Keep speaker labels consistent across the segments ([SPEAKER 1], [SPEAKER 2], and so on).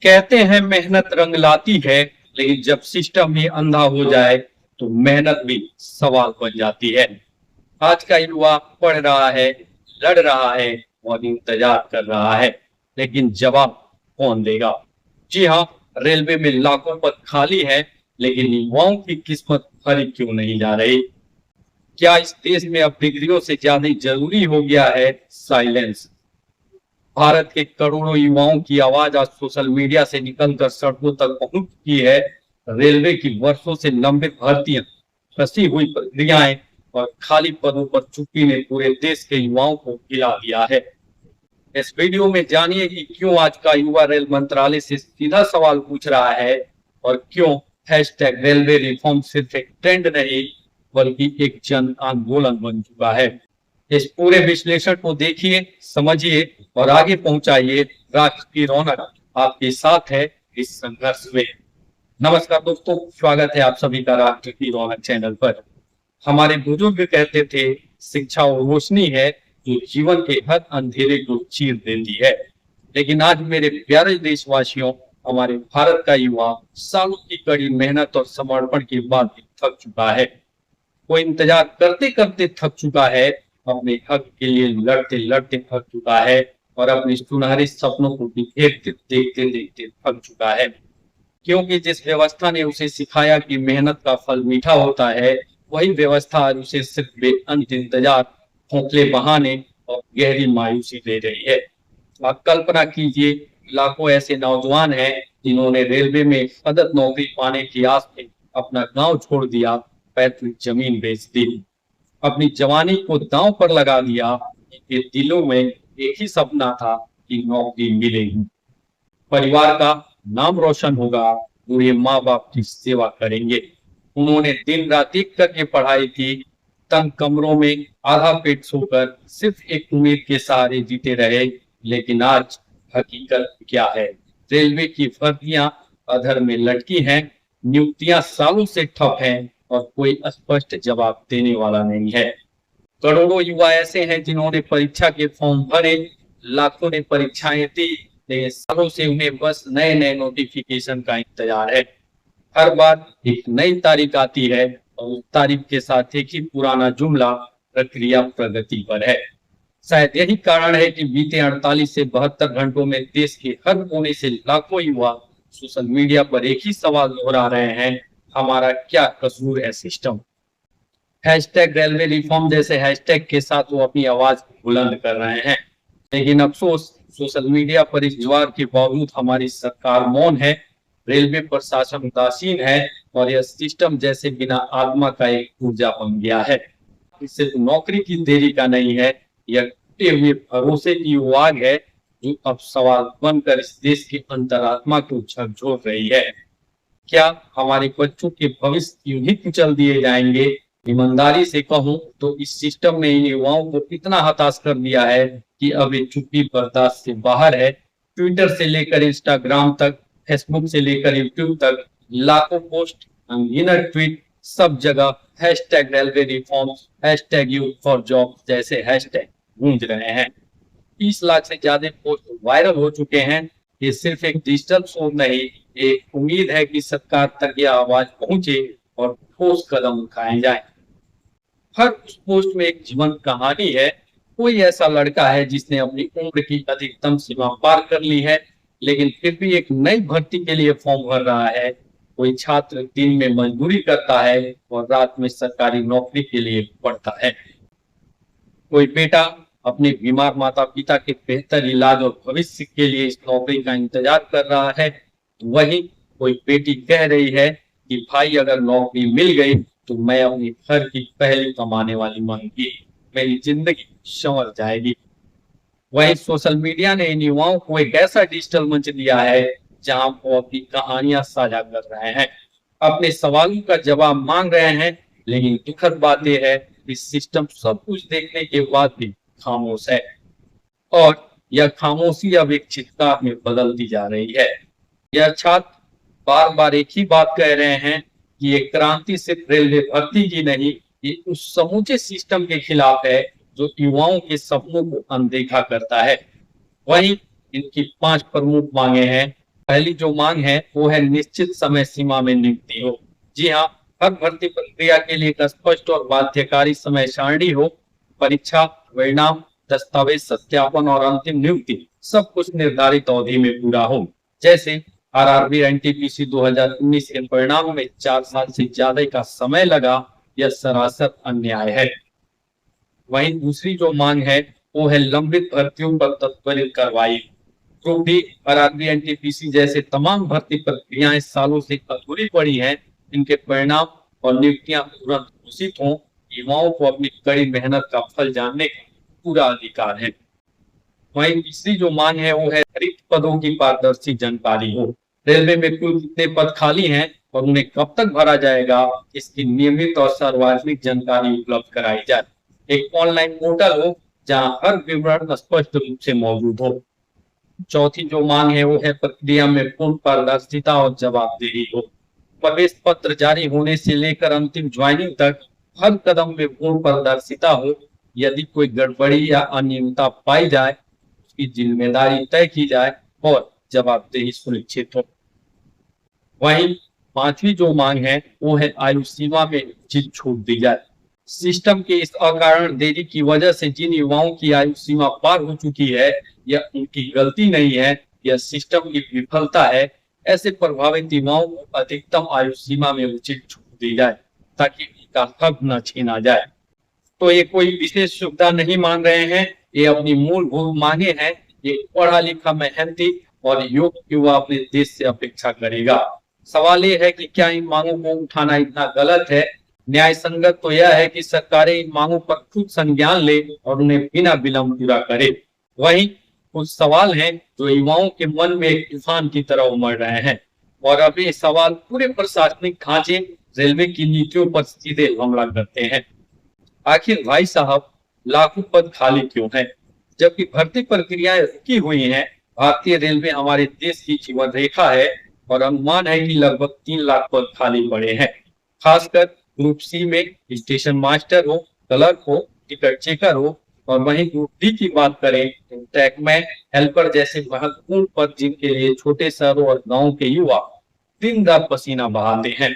[SPEAKER 1] कहते हैं मेहनत रंग लाती है, लेकिन जब सिस्टम ही अंधा हो जाए तो मेहनत भी सवाल बन जाती है। आज का युवा पढ़ रहा है, लड़ रहा है और इंतजार कर रहा है, लेकिन जवाब कौन देगा? जी हाँ, रेलवे में लाखों पद खाली है, लेकिन युवाओं की किस्मत भरी क्यों नहीं जा रही? क्या इस देश में अब डिग्रियों से ज्यादा जरूरी हो गया है साइलेंस? भारत के करोड़ों युवाओं की आवाज आज सोशल मीडिया से निकलकर सड़कों तक पहुंच चुकी है। रेलवे की वर्षों से लंबित भर्तियां, फंसी हुई प्रक्रियाएं और खाली पदों पर चुप्पी ने पूरे देश के युवाओं को हिला दिया है। इस वीडियो में जानिए कि क्यों आज का युवा रेल मंत्रालय से सीधा सवाल पूछ रहा है और क्यों हैशटैग रेलवे रिफॉर्म सिर्फ एक ट्रेंड नहीं बल्कि एक जन आंदोलन बन चुका है। इस पूरे विश्लेषण को देखिए, समझिए और आगे पहुंचाइए। राष्ट्र की रौनक आपके साथ है इस संघर्ष में। नमस्कार दोस्तों, स्वागत है आप सभी का राष्ट्र की रौनक चैनल पर। हमारे बुजुर्ग कहते थे, शिक्षा वो रोशनी है जो जीवन के हर अंधेरे को चीर देती है। लेकिन आज मेरे प्यारे देशवासियों, हमारे भारत का युवा सालों की कड़ी मेहनत और समर्पण के बाद भी थक चुका है। वो इंतजार करते करते थक चुका है, अपने हक के लिए लड़ते लड़ते थक चुका है और अपने सुनहरे सपनों को बिखेरते देखते देखते थक चुका है। क्योंकि जिस व्यवस्था ने उसे सिखाया कि मेहनत का फल मीठा होता है, वही व्यवस्था आज उसे सिर्फ बेअंत इंतजार, खोखले बहाने और गहरी मायूसी दे रही है। आप कल्पना कीजिए, लाखों ऐसे नौजवान हैं जिन्होंने रेलवे में पदक नौकरी पाने की आस में अपना गांव छोड़ दिया, पैतृक जमीन बेच दी, अपनी जवानी को दांव पर लगा दिया। इनके दिलों में एक ही सपना था कि नौकरी मिलेगी, परिवार का नाम रोशन होगा, पूरे माँ बाप की सेवा करेंगे। उन्होंने दिन रात एक करके पढ़ाई की, तंग कमरों में आधा पेट सोकर सिर्फ एक उम्मीद के सहारे जीते रहे। लेकिन आज हकीकत क्या है? रेलवे की भर्तियां अधर में लटकी हैं, नियुक्तियां सालों से ठप हैं और कोई स्पष्ट जवाब देने वाला नहीं है। करोड़ों युवा ऐसे हैं जिन्होंने परीक्षा के फॉर्म भरे, लाखों ने परीक्षाएं दी, लेकिन सालों से उन्हें बस नए नए नोटिफिकेशन का इंतजार है। हर बार एक नई तारीख आती है और उस तारीख के साथ एक ही पुराना जुमला, प्रक्रिया प्रगति पर है। शायद यही कारण है कि बीते 48 से 72 घंटों में देश के हर कोने से लाखों युवा सोशल मीडिया पर एक ही सवाल दोहरा रहे हैं, हमारा क्या कसूर है सिस्टम? हैशटैग रेलवे रिफॉर्म जैसे हैशटैग के साथ वो अपनी आवाज बुलंद कर रहे हैं। लेकिन अफसोस, सोशल मीडिया पर इस ज्वार के बावजूद हमारी सरकार मौन है, रेलवे प्रशासन उदासीन है और यह सिस्टम जैसे बिना आत्मा का एक ऊर्जा बन गया है। सिर्फ नौकरी की देरी का नहीं है, यह टूटे हुए भरोसे की वो आग है जो अब सवाल बनकर इस देश की अंतरात्मा को झकझोर रही है। क्या हमारे बच्चों के भविष्य यूं ही कुचल दिए जाएंगे? ईमानदारी से कहूं तो इस सिस्टम ने इन युवाओं को इतना हताश कर दिया है कि अब ये चुप्पी बर्दाश्त से बाहर है। ट्विटर से लेकर इंस्टाग्राम तक, फेसबुक से लेकर यूट्यूब तक, लाखों पोस्ट, अनगिनत ट्वीट, सब जगह hashtag railway reforms, hashtag youth for job जैसे हैशटैग गूंज रहे हैं। 30 लाख से ज्यादा पोस्ट वायरल हो चुके हैं। ये सिर्फ एक डिजिटल शोध नहीं, एक उम्मीद है कि सरकार तक यह आवाज पहुंचे और ठोस कदम उठाए जाए। हर उस पोस्ट में एक जीवंत कहानी है। कोई ऐसा लड़का है जिसने अपनी उम्र की अधिकतम सीमा पार कर ली है, लेकिन फिर भी एक नई भर्ती के लिए फॉर्म भर रहा है। कोई छात्र दिन में मजदूरी करता है और रात में सरकारी नौकरी के लिए पढ़ता है। कोई बेटा अपने बीमार माता पिता के बेहतर इलाज और भविष्य के लिए इस नौकरी का इंतजार कर रहा है। वही कोई बेटी कह रही है कि भाई, अगर नौकरी मिल गई तो मैं अपने घर की पहली कमाने वाली बनूंगी, मेरी जिंदगी संवर जाएगी। वही सोशल मीडिया ने इन युवाओं को एक ऐसा डिजिटल मंच दिया है जहां वो अपनी कहानियां साझा कर रहे हैं, अपने सवालों का जवाब मांग रहे हैं। लेकिन दुखद बात यह है, इस सिस्टम सब कुछ देखने के बाद भी खामोश है और यह खामोशी अब एक चित्कार में बदलती जा रही है। यह छात्र बार बार एक ही बात कह रहे हैं कि ये क्रांति सिर्फ रेलवे भर्ती की नहीं, ये उस समूचे सिस्टम के खिलाफ है जो युवाओं के सपनों को अनदेखा करता है। वहीं इनकी 5 प्रमुख मांगे हैं। पहली जो मांग है वो है निश्चित समय सीमा में नियुक्ति हो। जी हाँ, हर भर्ती प्रक्रिया के लिए एक स्पष्ट और बाध्यकारी समय सारणी हो। परीक्षा, परिणाम, दस्तावेज सत्यापन और अंतिम नियुक्ति सब कुछ निर्धारित अवधि में पूरा हो। जैसे आरआरबी एनटीपीसी 2019 के परिणाम में 4 साल से ज्यादा का समय लगा, यह सरासर अन्याय है। वहीं दूसरी जो मांग है वो है लंबित भर्तियों पर त्वरित कार्रवाई। ग्रुप डी, आरआरबी एनटीपीसी जैसे तमाम भर्ती प्रक्रियाएं सालों से अधूरी पड़ी हैं। इनके परिणाम और नियुक्तियां तुरंत घोषित हों। युवाओं को अपनी कड़ी मेहनत का फल जानने का पूरा अधिकार है। वहीं तीसरी जो मांग है वो है रिक्त पदों की पारदर्शी जानकारी हो। रेलवे में कुल कितने पद खाली हैं और उन्हें कब तक भरा जाएगा, इसकी नियमित और सार्वजनिक जानकारी उपलब्ध कराई जाए। एक ऑनलाइन पोर्टल हो जहां हर विवरण स्पष्ट रूप से मौजूद हो। चौथी जो मांग है वो है प्रक्रिया में पूर्ण पारदर्शिता और जवाबदेही हो। प्रवेश पत्र जारी होने से लेकर अंतिम ज्वाइनिंग तक हर कदम में पूर्ण पारदर्शिता हो। यदि कोई गड़बड़ी या अनियमितता पाई जाए, उसकी जिम्मेदारी तय की जाए और जवाबदेही सुनिश्चित हो। वहीं पांचवी जो मांग है वो है आयु सीमा में उचित छूट दी जाए। सिस्टम के इस अकारण देरी की वजह से जिन युवाओं की आयु सीमा पार हो चुकी है, यह उनकी गलती नहीं है, यह सिस्टम की विफलता है। ऐसे प्रभावित युवाओं को अधिकतम आयु सीमा में उचित छूट दी जाए ताकि उनका हक न छीना जाए। तो ये कोई विशेष सुविधा नहीं मांग रहे हैं, ये अपनी मूलभूत मांगे हैं। ये पढ़ा लिखा, मेहनती और योग्य युवा अपने देश से अपेक्षा करेगा। सवाल ये है कि क्या इन मांगों को उठाना इतना गलत है? न्याय संगत तो यह है कि सरकारें इन मांगों पर खुद संज्ञान ले और उन्हें बिना विलंब पूरा करे। वहीं कुछ सवाल हैं जो युवाओं के मन में एक तूफान की तरह उमड़ रहे हैं और अब ये सवाल पूरे प्रशासनिक ढांचे, रेलवे की नीतियों पर सीधे हमला करते हैं। आखिर भाई साहब, लाखों पद खाली क्यों हैं? जबकि भर्ती प्रक्रियाएं रुकी हुई हैं। भारतीय रेलवे हमारे देश की जीवन रेखा है और अनुमान है कि लगभग 3 लाख पद खाली पड़े हैं। खासकर ग्रुप सी में स्टेशन मास्टर हो, क्लर्क हो, टिकट चेकर हो और वहीं ग्रुप डी की बात करें तो टैगमैन, हेल्पर जैसे महत्वपूर्ण पद जिनके लिए छोटे शहरों और गांवों के युवा दिन रात पसीना बहाते हैं।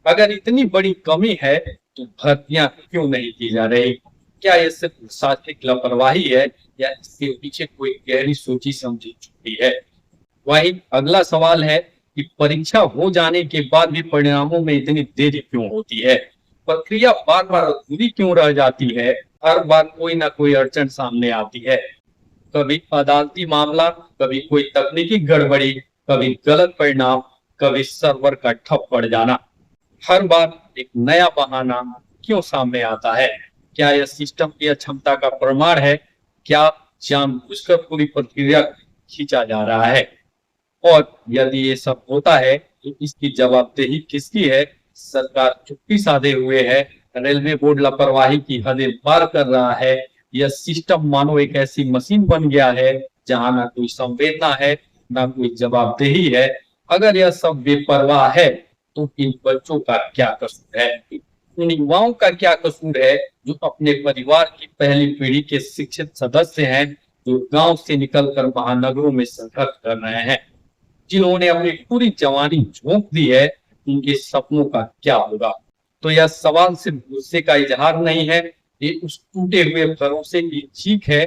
[SPEAKER 1] अगर इतनी बड़ी कमी है तो भर्तियां क्यों नहीं की जा रही? क्या यह सिर्फ प्रशासनिक लापरवाही है या इसके पीछे कोई गहरी सोची समझी छुपी है? वहीं अगला सवाल है कि परीक्षा हो जाने के बाद भी परिणामों में इतनी देरी क्यों होती है? प्रक्रिया बार बार अधूरी क्यों रह जाती है? हर बार कोई ना कोई अड़चन सामने आती है। कभी अदालती मामला, कभी कोई तकनीकी गड़बड़ी, कभी गलत परिणाम, कभी सर्वर का ठप पड़ जाना। हर बार एक नया बहाना क्यों सामने आता है? क्या यह सिस्टम की अक्षमता का प्रमाण है? क्या जानबूझकर पूरी प्रक्रिया खींचा जा रहा है? और यदि ये सब होता है तो इसकी जवाबदेही किसकी है? सरकार चुप्पी साधे हुए है, रेलवे बोर्ड लापरवाही की हदें पार कर रहा है, यह सिस्टम मानो एक ऐसी मशीन बन गया है जहां ना कोई संवेदना है, ना कोई जवाबदेही है। अगर यह सब बेपरवाह है तो इन बच्चों का क्या कसूर है? उन युवाओं का क्या कसूर है जो अपने परिवार की पहली पीढ़ी के शिक्षित सदस्य हैं, जो गांव से निकलकर महानगरों में संघर्ष कर रहे हैं, जिन्होंने अपनी पूरी जवानी झोंक दी है, उनके सपनों का क्या होगा? तो यह सवाल सिर्फ गुस्से का इजहार नहीं है, ये उस टूटे हुए भरोसे की चीख है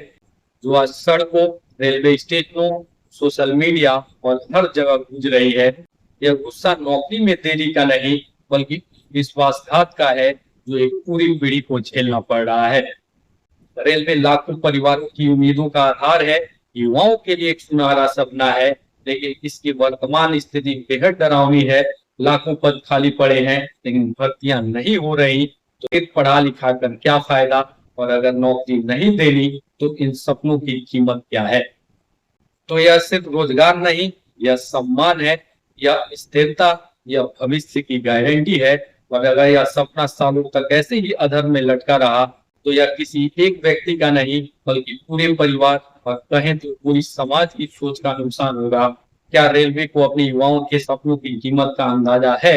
[SPEAKER 1] जो आज सड़कों, रेलवे स्टेशनों, सोशल मीडिया और हर जगह गूंज रही है। यह गुस्सा नौकरी में देरी का नहीं बल्कि विश्वासघात का है जो एक पूरी पीढ़ी को झेलना पड़ रहा है। रेलवे लाखों परिवारों की उम्मीदों का आधार है, युवाओं के लिए एक सुनहरा सपना है, लेकिन इसकी वर्तमान स्थिति बेहद डरावनी है। लाखों पद खाली पड़े हैं लेकिन भर्तियां नहीं हो रही, तो फिर पढ़ा लिखा कर क्या फायदा? और अगर नौकरी नहीं देनी तो इन सपनों की कीमत क्या है? तो यह सिर्फ रोजगार नहीं, यह सम्मान है, यह स्थिरता, यह भविष्य की गारंटी है। और अगर यह सपना सालों तक ऐसे ही अधर में लटका रहा तो यह किसी एक व्यक्ति का नहीं बल्कि पूरे परिवार और कहें तो पूरी समाज की सोच का नुकसान होगा। क्या रेलवे को अपने युवाओं के सपनों की कीमत का अंदाजा है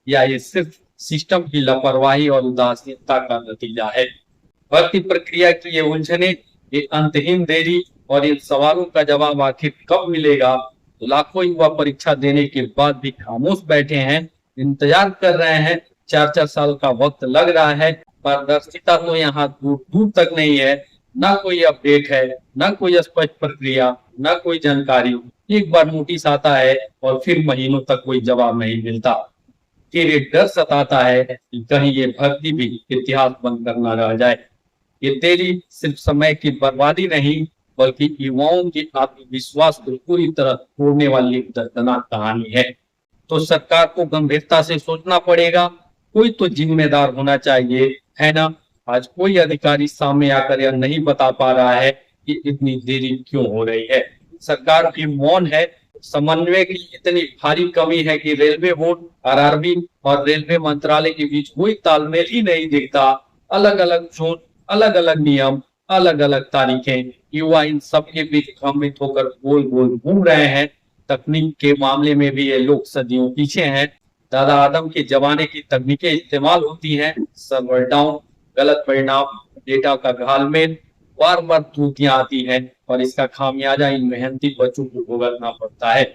[SPEAKER 1] या ये सिर्फ सिस्टम की लापरवाही और उदासीनता का नतीजा है? भर्ती प्रक्रिया की ये उलझने, ये अंतहीन देरी और इन सवालों का जवाब आखिर कब मिलेगा? लाखों युवा परीक्षा देने के बाद भी खामोश बैठे हैं, इंतजार कर रहे हैं। 4-4 साल का वक्त लग रहा है, पारदर्शिता तो यहाँ दूर दूर तक नहीं है। ना कोई अपडेट है, ना कोई स्पष्ट प्रक्रिया, ना कोई जानकारी। एक बार नोटिस आता है और फिर महीनों तक कोई जवाब नहीं मिलता। फिर एक डर सताता है कि कहीं ये भर्ती भी इतिहास बनकर न रह जाए। ये देरी सिर्फ समय की बर्बादी नहीं, बल्कि युवाओं के आत्मविश्वास को पूरी तरह तोड़ने वाली एक दर्दनाक कहानी है। तो सरकार को गंभीरता से सोचना पड़ेगा, कोई तो जिम्मेदार होना चाहिए, है ना। आज कोई अधिकारी सामने आकर यह नहीं बता पा रहा है कि इतनी देरी क्यों हो रही है। सरकार भी मौन है। समन्वय की इतनी भारी कमी है कि रेलवे बोर्ड, आरआरबी और रेलवे मंत्रालय के बीच कोई तालमेल ही नहीं दिखता। अलग अलग जोन, अलग अलग नियम, अलग अलग तारीखें, युवा इन सब के बीच भ्रमित होकर गोल गोल घूम रहे हैं। तकनीक के मामले में भी ये लोग सदियों पीछे हैं। दादा आदम के जमाने की तकनीकें इस्तेमाल होती हैं, सर्वर डाउन, गलत परिणाम, डेटा का घालमेल, बार बार त्रुटियां आती हैं और इसका खामियाजा इन मेहनती बच्चों को भुगतना पड़ता है।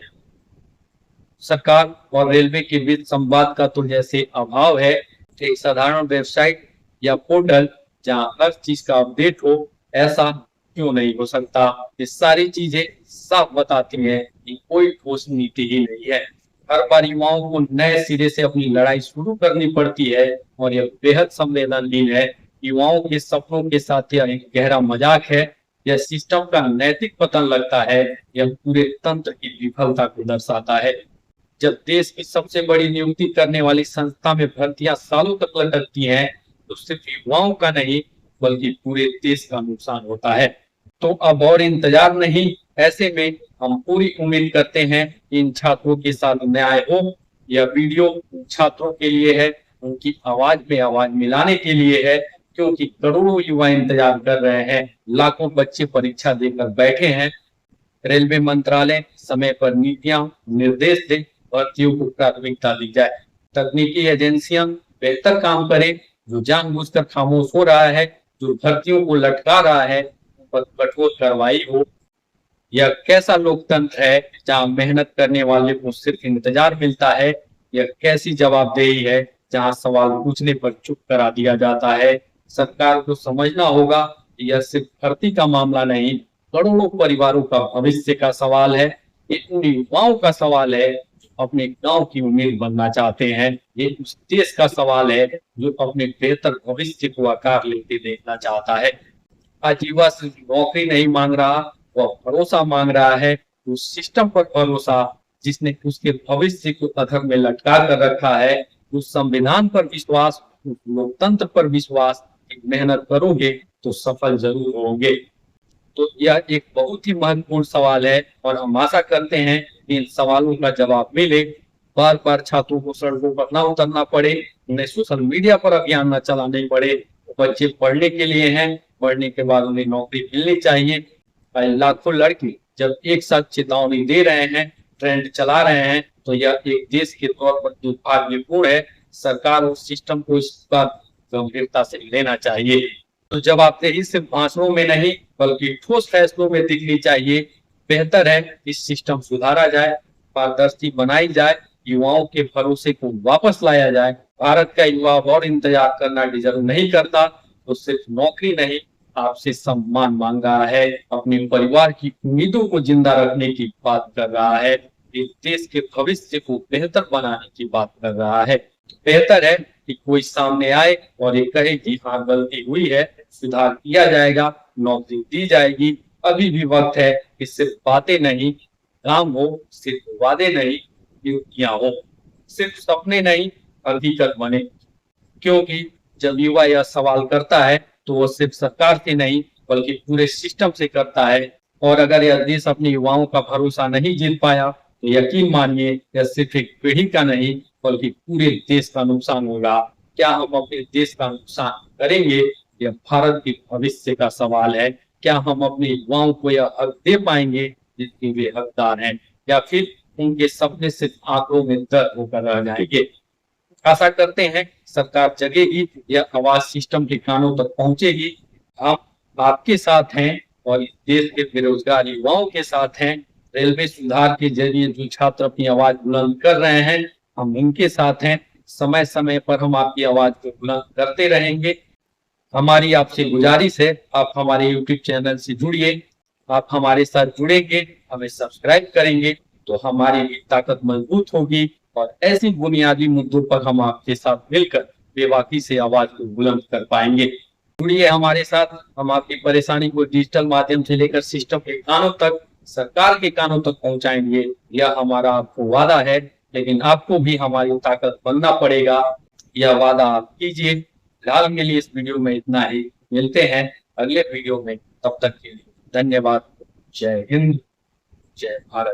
[SPEAKER 1] सरकार और रेलवे के बीच संवाद का तो जैसे अभाव है। एक साधारण वेबसाइट या पोर्टल जहां हर चीज का अपडेट हो, ऐसा क्यों नहीं हो सकता। ये सारी चीजें साफ बताती हैं कि कोई ठोस नीति ही नहीं है। हर बार युवाओं को नए सिरे से अपनी लड़ाई शुरू करनी पड़ती है और यह बेहद संवेदनशील है। युवाओं के सपनों के साथ यह एक गहरा मजाक है। यह सिस्टम का नैतिक पतन लगता है। यह पूरे तंत्र की विफलता को दर्शाता है। जब देश की सबसे बड़ी नियुक्ति करने वाली संस्था में भर्तियां सालों तक लटकती हैं, तो सिर्फ युवाओं का नहीं बल्कि पूरे देश का नुकसान होता है। तो अब और इंतजार नहीं। ऐसे में हम पूरी उम्मीद करते हैं कि इन छात्रों के साथ न्याय हो। यह वीडियो उन छात्रों के लिए है, उनकी आवाज में आवाज मिलाने के लिए है, क्योंकि करोड़ों युवा इंतजार कर रहे हैं। लाखों बच्चे परीक्षा देकर बैठे हैं। रेलवे मंत्रालय समय पर नीतियां, निर्देश दे, भर्तियों को प्राथमिकता दी जाए। तकनीकी एजेंसियां बेहतर काम करें। जो जानबूझकर खामोश हो रहा है, जो भर्तियों को लटका रहा है, उन पर कठोर कार्रवाई हो। यह कैसा लोकतंत्र है जहां मेहनत करने वाले को सिर्फ इंतजार मिलता है। यह कैसी जवाबदेही है जहां सवाल पूछने पर चुप करा दिया जाता है। सरकार को समझना होगा कि यह सिर्फ भर्ती का मामला नहीं, करोड़ों परिवारों का भविष्य का सवाल है। ये उन युवाओं का सवाल है जो अपने गांव की उम्मीद बनना चाहते हैं। ये उस देश का सवाल है जो अपने बेहतर भविष्य को आकार लेते देखना चाहता है। आज युवा सिर्फ नौकरी नहीं मांग रहा, वह भरोसा मांग रहा है। उस सिस्टम पर भरोसा जिसने उसके भविष्य को अधर में लटका कर रखा है। उस संविधान पर विश्वास, उस लोकतंत्र पर विश्वास कि मेहनत करोगे तो सफल जरूर होंगे। तो यह एक बहुत ही महत्वपूर्ण सवाल है और हम आशा करते हैं कि इन सवालों का जवाब मिले। बार बार छात्रों को सड़कों पर न उतरना पड़े, उन्हें सोशल मीडिया पर अभियान न चलाने पड़े। बच्चे पढ़ने के लिए हैं, पढ़ने के बाद उन्हें नौकरी मिलनी चाहिए। लाखों लड़के जब एक साथ चेतावनी दे रहे हैं, ट्रेंड चला रहे हैं, तो यह एक देश के तौर पर दुर्भाग्यपूर्ण है। सरकार और सिस्टम को इस बात गंभीरता से लेना चाहिए। तो जवाबदेही सिर्फ भाषणों में नहीं बल्कि ठोस फैसलों में दिखनी चाहिए। बेहतर है इस सिस्टम सुधारा जाए, पारदर्शी बनाई जाए, युवाओं के भरोसे को वापस लाया जाए। भारत का युवा और इंतजार करना डिजर्व नहीं करता। तो सिर्फ नौकरी नहीं, आपसे सम्मान मांग रहा है, अपने परिवार की उम्मीदों को जिंदा रखने की बात कर रहा है, इस देश के भविष्य को बेहतर बनाने की बात कर रहा है। बेहतर है कि कोई सामने आए और ये कहे कि हाँ गलती हुई है, सुधार किया जाएगा, नौकरी दी जाएगी। अभी भी वक्त है कि सिर्फ बातें नहीं, काम हो, सिर्फ वादे नहीं, नियुक्तियां हो, सिर्फ सपने नहीं, हकीकत बने। क्योंकि जब युवा यह सवाल करता है तो वो सिर्फ सरकार से नहीं बल्कि पूरे सिस्टम से करता है। और अगर यह देश अपने युवाओं का भरोसा नहीं जीत पाया तो यकीन मानिए यह सिर्फ एक पीढ़ी का नहीं बल्कि पूरे देश का नुकसान होगा। क्या हम अपने देश का नुकसान करेंगे? यह भारत के भविष्य का सवाल है। क्या हम अपने युवाओं को यह हक दे पाएंगे जिसके वे हकदार हैं, या फिर उनके सपने सिर्फ आंखों में दर्द होकर रह जाएंगे? आशा करते हैं सरकार जगेगी, यह आवाज सिस्टम के कानों तक पहुंचेगी। हम आपके साथ हैं और इस देश के बेरोजगार युवाओं के साथ हैं। रेलवे सुधार के जरिए जो छात्र अपनी आवाज बुलंद कर रहे हैं, हम उनके साथ हैं। समय समय पर हम आपकी आवाज को बुलंद करते रहेंगे। हमारी आपसे गुजारिश है, आप हमारे YouTube चैनल से जुड़िए। आप हमारे साथ जुड़ेंगे, हमें सब्सक्राइब करेंगे तो हमारी भी ताकत मजबूत होगी और ऐसे बुनियादी मुद्दों पर हम आपके साथ मिलकर बेबाकी से आवाज को बुलंद कर पाएंगे। जुड़िए हमारे साथ, हम आपकी परेशानी को डिजिटल माध्यम से लेकर सिस्टम के कानों तक, सरकार के कानों तक पहुंचाएंगे। यह हमारा आपको वादा है, लेकिन आपको भी हमारी ताकत बनना पड़ेगा। यह वादा आप कीजिए। फिलहाल के लिए इस वीडियो में इतना ही। मिलते हैं अगले वीडियो में, तब तक के लिए धन्यवाद। जय हिंद, जय भारत।